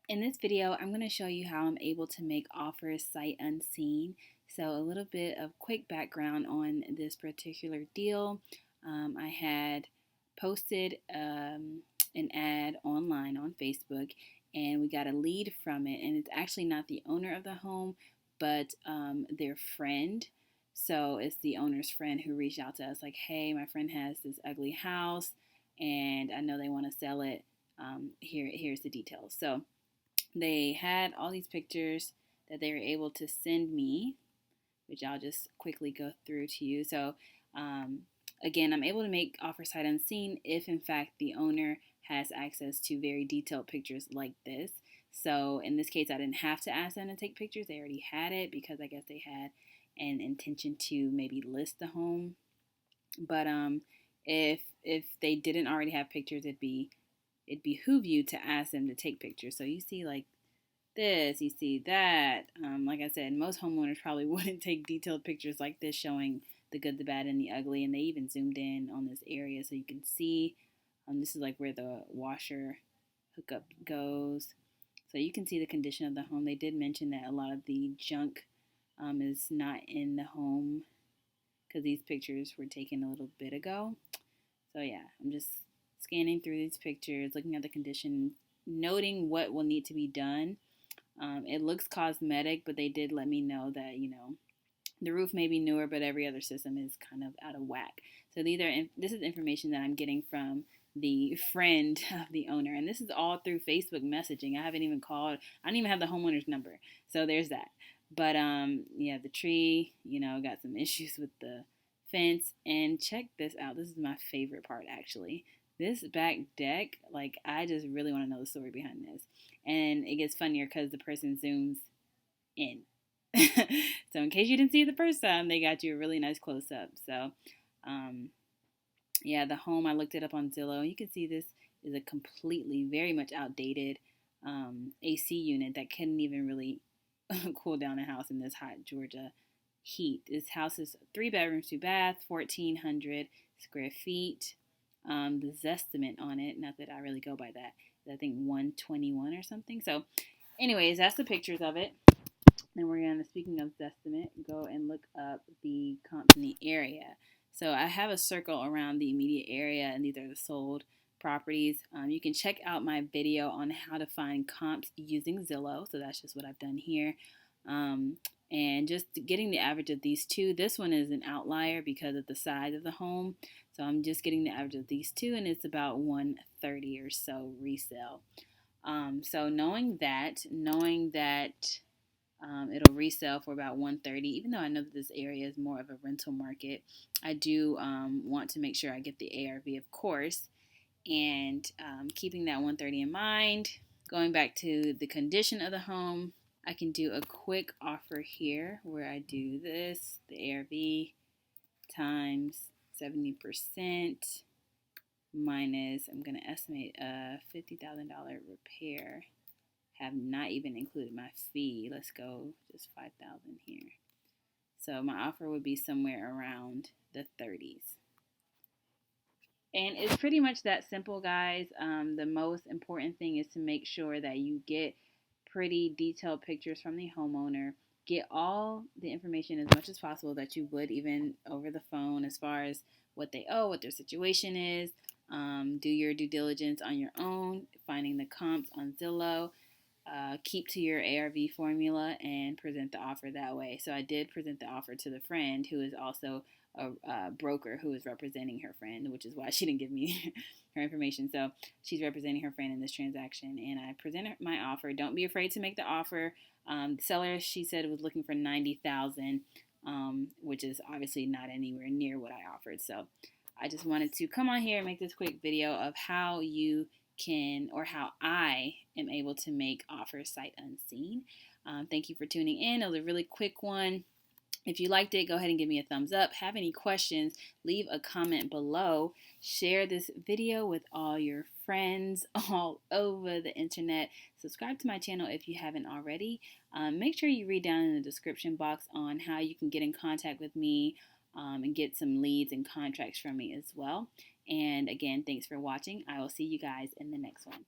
In this video, I'm going to show you how I'm able to make offers sight unseen. So a little bit of quick background on this particular deal. I had posted an ad online on Facebook, and we got a lead from it, and it's actually not the owner of the home, but their friend. So it's the owner's friend who reached out to us like, hey, my friend has this ugly house and I know they want to sell it. Here's the details. So they had all these pictures that they were able to send me, which I'll just quickly go through to you. So again, I'm able to make offer sight unseen if in fact the owner has access to very detailed pictures like this. So in this case, I didn't have to ask them to take pictures. They already had it because I guess they had an intention to maybe list the home. But if they didn't already have pictures, it'd behoove you to ask them to take pictures. So you see like this, you see that. Like I said, most homeowners probably wouldn't take detailed pictures like this showing the good, the bad, and the ugly. And they even zoomed in on this area so you can see. This is like where the washer hookup goes. So you can see the condition of the home. They did mention that a lot of the junk is not in the home because these pictures were taken a little bit ago. So yeah, I'm just scanning through these pictures, looking at the condition, noting what will need to be done. It looks cosmetic, but they did let me know that, the roof may be newer, but every other system is kind of out of whack. So this is information that I'm getting from the friend of the owner, and this is all through Facebook messaging. I haven't even called. I don't even have the homeowner's number. So there's that. But yeah, the tree, got some issues with the fence. And check this out. This is my favorite part, actually. This back deck, like, I just really want to know the story behind this. And it gets funnier because the person zooms in. So in case you didn't see it the first time, they got you a really nice close up. So yeah, the home, I looked it up on Zillow. You can see this is a completely, very much outdated AC unit that couldn't even really cool down a house in this hot Georgia heat. This house is 3 bedrooms, 2 baths, 1,400 square feet. The Zestimate on it, not that I really go by that, I think 121 or something. So anyways, that's the pictures of it. And we're going to, speaking of Zestimate, go and look up the comps in the area. So I have a circle around the immediate area, and these are the sold properties. You can check out my video on how to find comps using Zillow. So that's just what I've done here. And just getting the average of these two. This one is an outlier because of the size of the home. So I'm just getting the average of these two, and it's about 130 or so resale. So knowing that it'll resell for about 130. Even though I know that this area is more of a rental market, I do want to make sure I get the ARV, of course. And keeping that 130 in mind, going back to the condition of the home, I can do a quick offer here where I do this, the ARV times 70% minus, I'm going to estimate a $50,000 repair. Have not even included my fee. Let's go just 5,000 here. So my offer would be somewhere around the 30s. And it's pretty much that simple, guys. The most important thing is to make sure that you get pretty detailed pictures from the homeowner. Get all the information as much as possible that you would even over the phone, as far as what they owe, what their situation is. Do your due diligence on your own, finding the comps on Zillow. Keep to your ARV formula and present the offer that way. So I did present the offer to the friend who is also a broker who is representing her friend, which is why she didn't give me her information. So she's representing her friend in this transaction, and I presented my offer. Don't be afraid to make the offer. The seller, she said, was looking for $90,000, which is obviously not anywhere near what I offered. So I just wanted to come on here and make this quick video of how you can, or how I am able to make offers sight unseen. Thank you for tuning in. It was a really quick one. If you liked it, go ahead and give me a thumbs up. Have any questions, leave a comment below. Share this video with all your friends all over the internet. Subscribe to my channel if you haven't already. Make sure you read down in the description box on how you can get in contact with me and get some leads and contracts from me as well. And again, thanks for watching. I will see you guys in the next one.